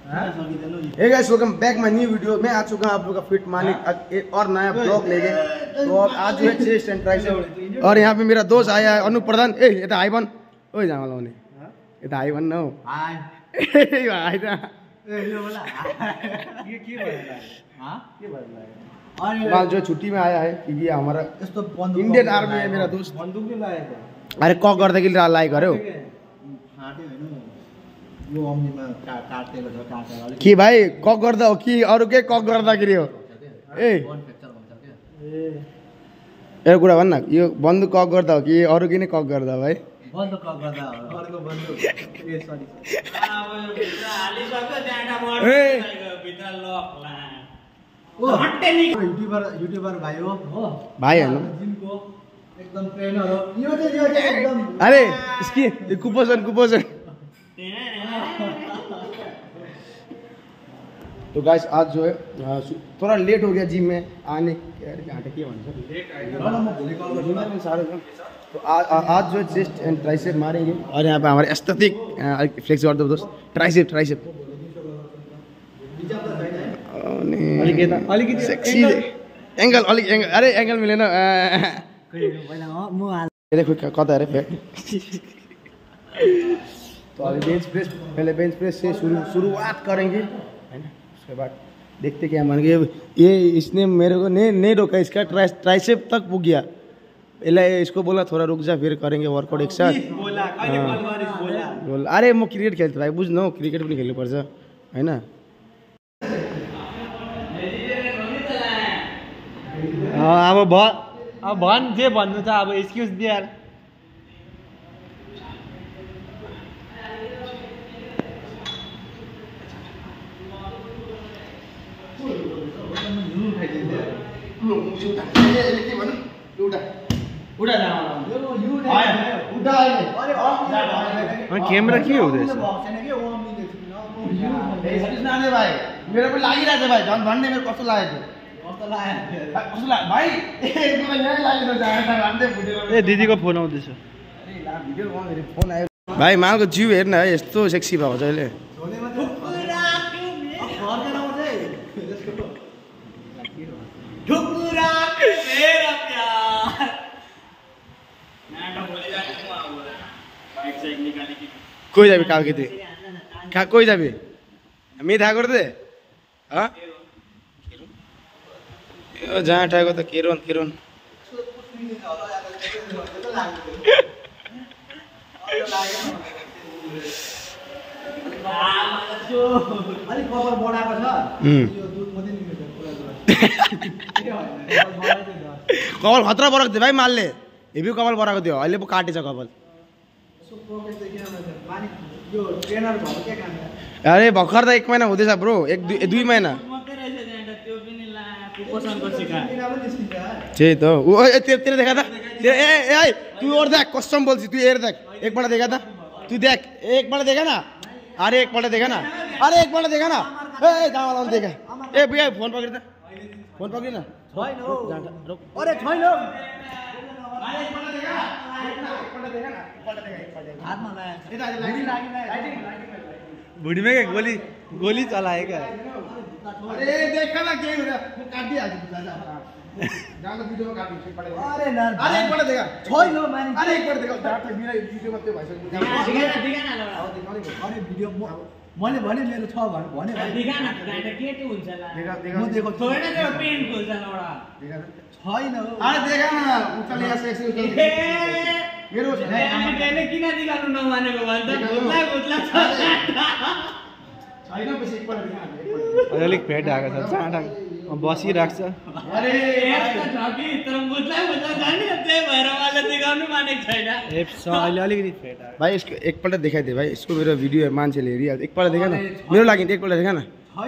Hey guys welcome back my new video. मैं आ चुका हूं आप लोग का फिट मालिक एक और नया ब्लॉग लेके। तो अब आज जो है चेस्ट एंड ट्राइसेप और यहाँ पे मेरा दोस्त आया है अनु प्रधान। ए ये तो आई बन ओए जामा लाउने ये तो आई बन न हो हाय यो हाय त ए यो बोला ये के भइला हां के भइला और बाल जो छुट्टी में आया है क्योंकि ये हमारा इंडियन आर्मी है मेरा दोस्त। बंदूक नहीं लाएको अरे क गर्दा कि लाइक गर्यो कि भाई कक गर्दा हो कि अरु के कक गर्दाखेरि हो ए ए कुरा भन्न यो बन्दुक कक गर्दा हो कि अरु किन कक गर्दा भाइ बन्दुक कक गर्दा हो अरुको बन्दुक ए सरी अब भित्र हालि सक्यो डाँडा मोड भित्र लक ला ओ हट्टे नि युट्युबर भाइ हो भाइ हेर्नु जिमको एकदम ट्रेनर हो यो चाहिँ एकदम अरे इसकी कुपोषण तो गाइस आज जो है थोड़ा लेट हो गया जिम में आने के तो आज जो है चेस्ट एंड ट्राइसेप मारेंगे और यहाँ पे हमारे एस्थेटिक फ्लेक्स कर दो दोस्त ट्राइसेप सेक्सी एंगल अरे एंगल मिलेन देखो कता अरे फेक तो अभी बेंच प्रेस से शुरुआत करेंगे है ना। उसके बाद देखते क्या मान गए ये इसने मेरे को नहीं रोका इसका ट्राइसेप तक पुग गया। इसको बोला थोड़ा रुक जा फिर करेंगे वर्कआउट एक साथ बोला अरे म क्रिकेट खेल्छु भाइ बुझ्नु क्रिकेट पनि खेल्नुपर्छ हैन। अब भन जे भन्नु छ अब एक्सक्युज दे यार। क्यामेरा के हुँदैछ मेरो पनि लागिरहेछ भाइ झन् भन्ने मेरो कस्तो लागेको भाइ ए दिदीको फोन आउँदैछ फोन आयो भाइ मालको जिउ हेर्न है यस्तो सेक्सी भएको छ अहिले। কই যাবি কালকে তুই কই যাবি আমি দেখা করে দে হ্যাঁ যা ঠাকুর তো কিরণ कपाल खतरा बराएको थियो भाइ मालले हेभी कपाल बराएको थियो अहिले पो काटेछ कपाल। अरे भर्खर त 1 महिना हुँदैछ ब्रो 1-2 महिना त्यही त तेरो देखा त ए तू और देख कसम बोल्छु तू हेर देख एकपल्ट देखा त तू देख एकपल्ट देखा न अरे एकपल्ट देखा न ए जामा लाउनु देखा ए भैया फोन पकड न छैन अरे छैन भुडी में गोली चलाए क्या अरे देखा ना क्या हुआ काट दिया जाओ वीडियो में काट दिया पड़ेगा अरे एक बार देखा छोड़ लो मैंने अरे एक बार देखा जाट मेरा वीडियो में भाइ दिखा ना अरे वीडियो मैले भने मेरो छ भने दिखा ना के हुन्छ ला देखा म देखो छोडेन त्यो पेन खोल्छ नौडा देखा छैन अरे देखा ना उचाले ऐसे मेरो मैले किन दिगाउनु नमानेको भन्छ छैन पछि एकपल्ट दिखा अलिक भेट आएको छ चाँडा बसिराख्छ अरे यस्तो छ कि तर मुद्दा जाने त्यही भएर मलाई दिगाउनु मानेको छैन अहिले अलिकति भेट आएको भाइ इसको एकपल्ट देखाइदिए भाइ इसको मेरो भिडियो मान्छेले हेरिहाल्छ एकपल्ट देखा न मेरो लागि एकपल्ट देखा न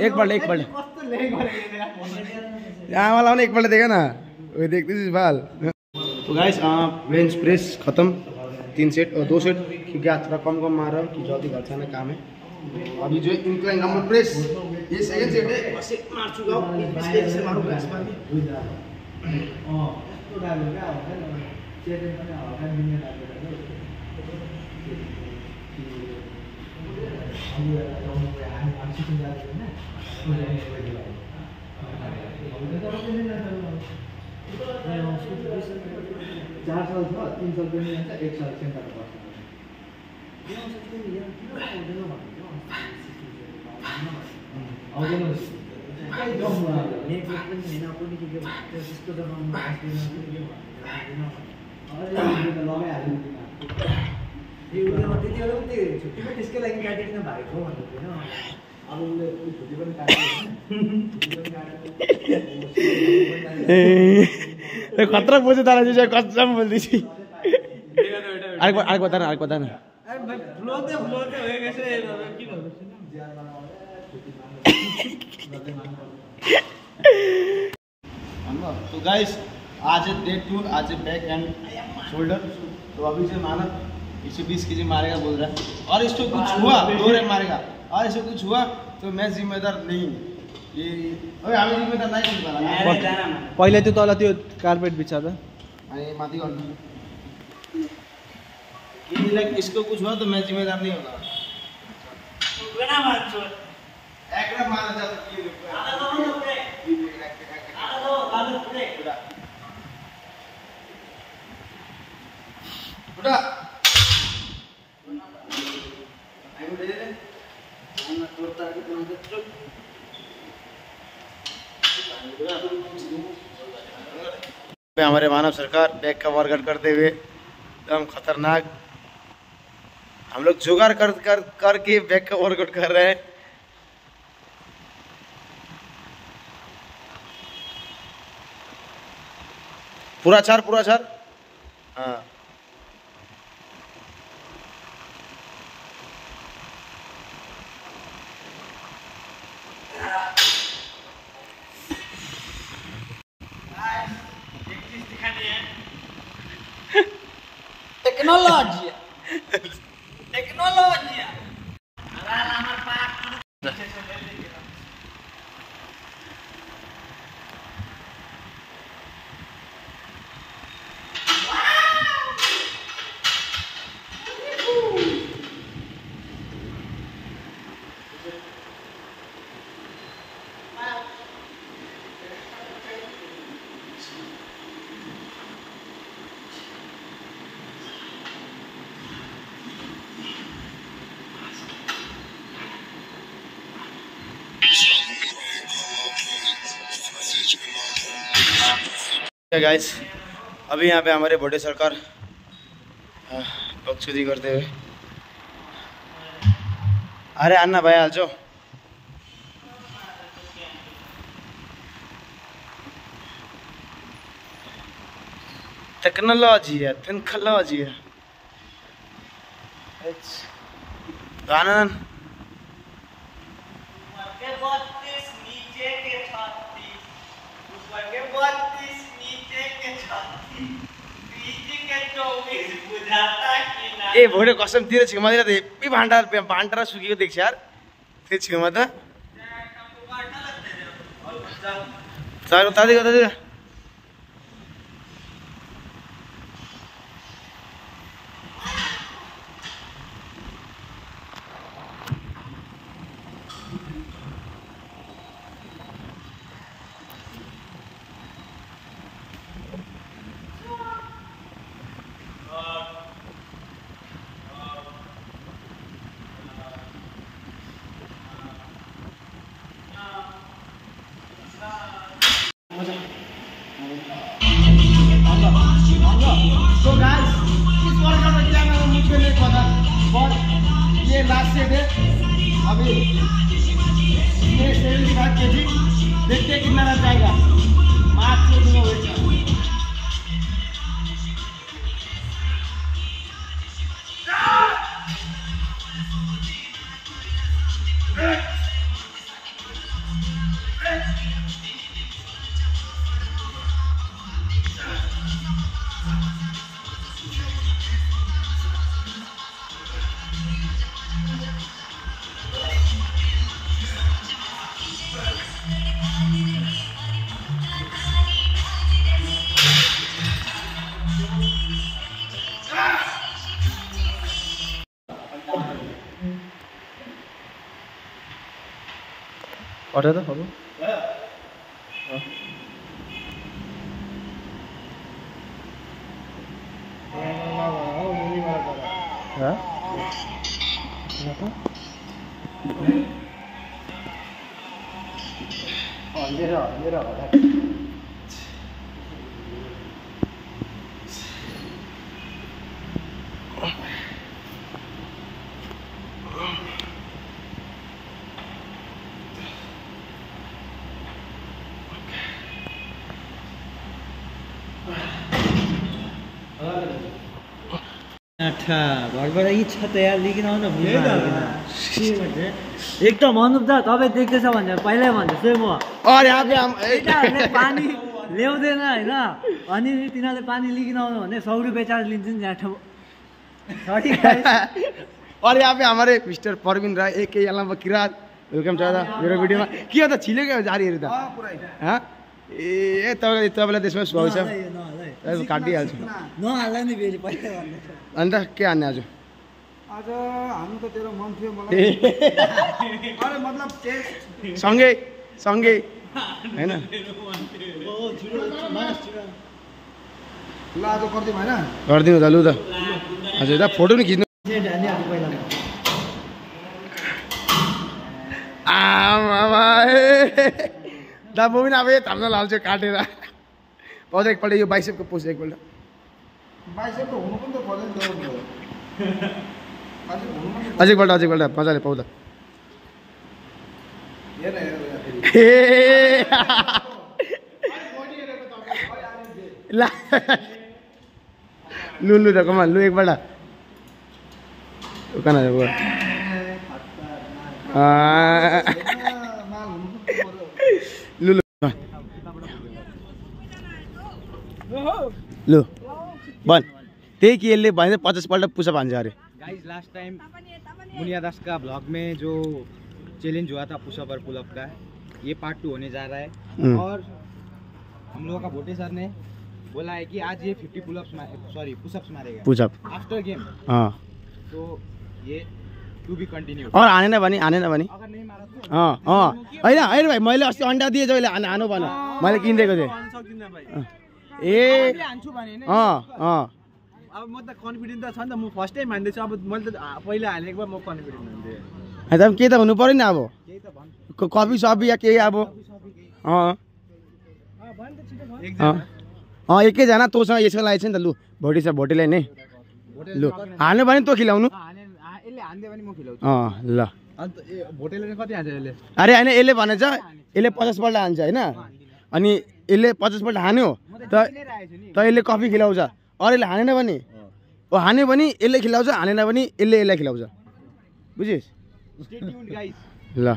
एकपल्ट आमा लाउने एकपल्ट देखा न ओए देखते बाल। तो गाइस बेंच प्रेस खत्म 3 सेट और 2 सेट क्योंकि आज थोड़ा कम मार रहा हूँ कि जल्दी घर जाना काम है। अभी जो इंक्लाइन डंबल प्रेस ये सेकंड सेट है बस एक मार चुका हूँ इसके से मारूंगा इस बार 4 साल छ 3 साल पनि जान्छ 1 साल सेन्टर बस्छ आउँदैन कतै जम्मा नेटवर्क पनि छैन कुनै के त्यस्तो जग्गामा अरे लगाइहाल्नु यो त्यति बेला पनि त्यो छुट्टीमा त्यसकै लागि काटिकिन भागेको भन्नु थिएन अब उसले छुट्टी पनि काट्यो खतरा बोझे तारा जी कसम बोल्दैछ अर्को बता न फ्लोते हो कैसे की तो गाइस आज है डे 2 आज है बैक एंड शोल्डर तो अभी से मानव 120 केजी मारेगा बोल रहा है और इसको कुछ हुआ 2 रैप मारेगा और इसको कुछ हुआ तो मैं जिम्मेदार नहीं ये ओए हामी जिम्मेदार नहीं हुन्छ होला पहिले त्यो तल त्यो कार्पेट बिछादा अनि माथि गर्नु ये इसको कुछ हुआ तो मैं जिम्मेदार नहीं होगा बिना मार्चो एक रैप मारा जा तो ये उठा आइयो दे दे हम तोड़ता के तुरंत चुप हमारे मानव सरकार बैग का वर्कआउट करते हुए एकदम खतरनाक हम लोग जुगाड़ करके बैग का वर्कआउट कर रहे हैं पूरा छार हाँ टेक्नोलॉजी गाइस अभी यहाँ पे हमारे बड़े सरकार बकचोदी करते हुए अरे अन्ना भाई हाल जाओ टेक्नोलॉजी है आनंद ए भोटे कसम तिर छेउमा दिएर त हेप्पी भान्टा सुकेको देख्छ यार त्यो छेउमा त तादी तो गाइस इस वर्कआउट में क्या मैं मुझे नहीं पता और ये लास्ट सेट है अभी ये 75 केजी देखते हैं कितना रह जाएगा मार्च से दूंगा वेट पठाउ त अब घरबाट इच्छा त यार लिकिन आउन एकदम अनुप दा तपाईँ देख्दैछ भनेर पहिल्यै भन्दैछु म अरे यहाँ पे केटाहरूले पानी ल्याउँदैन होइन अनि तिनीहरूले पानी लिकिन आउनु भने 100 रुपियाँ चार्ज लिन्छन् यहाँ सरी और यहाँ पे हमारे मिस्टर परवीन राय एक किरात वेलकम छ मेरो भिडियोमा के हो त छिलेको जारीहरू त ए तपाईँलाई त्यसमा स्वागत छ काटिहाल्छु नहाल्ला नि फेरि पहिला भन्दैछ अन्त के हान्ने आज हान्नु त तेरो मन थियो मलाई अरे मतलब सँगै सँगै हैन ल आज गर्दिम हैन गरिदिनु त लु त हजुर दा फोटो नि खिच्नु आमा दा म पनि अब थाम्न लाल्छु काटेर पाउँछ एकपल्ट यो बाइसेपको पोस्ट एकपल्ट बाइसेप त हुनु पनि त पर्दैन अझै एकपल्ट मजाले पाउँदा हेर ल लु लु त कमान लु एकपल्ट उकान लु लु लु भन त्यही कि यसले भने 50 पल्ट पुसअप हान्छ अरे गाइस लास्ट टाइम मुनिया दास का ब्लॉग में जो चैलेंज हुआ था पुशअप और पुलअप का ये पार्ट 2 होने जा रहा है और हम लोगों का भोटे सर ने बोला है कि आज ये 50 पुशअप्स मारेगा पुसअप आफ्टर गेम हाँ तो ये टू बी कंटिन्यू और हानेन भने अगर नहीं मारा तो होइन होइन भाइ मैले अस्ति अन्डा दिएँ जहिले हानु भन मैले किनिदिएको थिएँ ए अब म त कन्फिडेन्ट त छ नि त म फर्स्ट टाइम हान्दैछु अब मैले त पहिला हानेको भए म कन्फिडेन्ट हुन्थेँ एकदम के त हुनु पर्यो नि अब केही त भन् कफी सफी या केही अब एकैजना तँसँग यसको लागि छ नि त लु भोटी छ भोटीलाई नै लु हाल्नु भने तँ खिलाउनु यसले हान्दियो भने म खिलाउँछु ल अन्त भोटेले कति हान्छ यसले अरे होइन यसले भनेछ यसले 50 पल्ट हान्छ होइन अनि यसले 50 पल्ट हान्यो त यसले कफी खिलाउँछ अरूले हानेन भने हान्यो भने यसले खिलाउँछ हानेन भने यसले यसलाई खिलाउँछ बुझिस् स्टे ट्युन्ड गाइस ल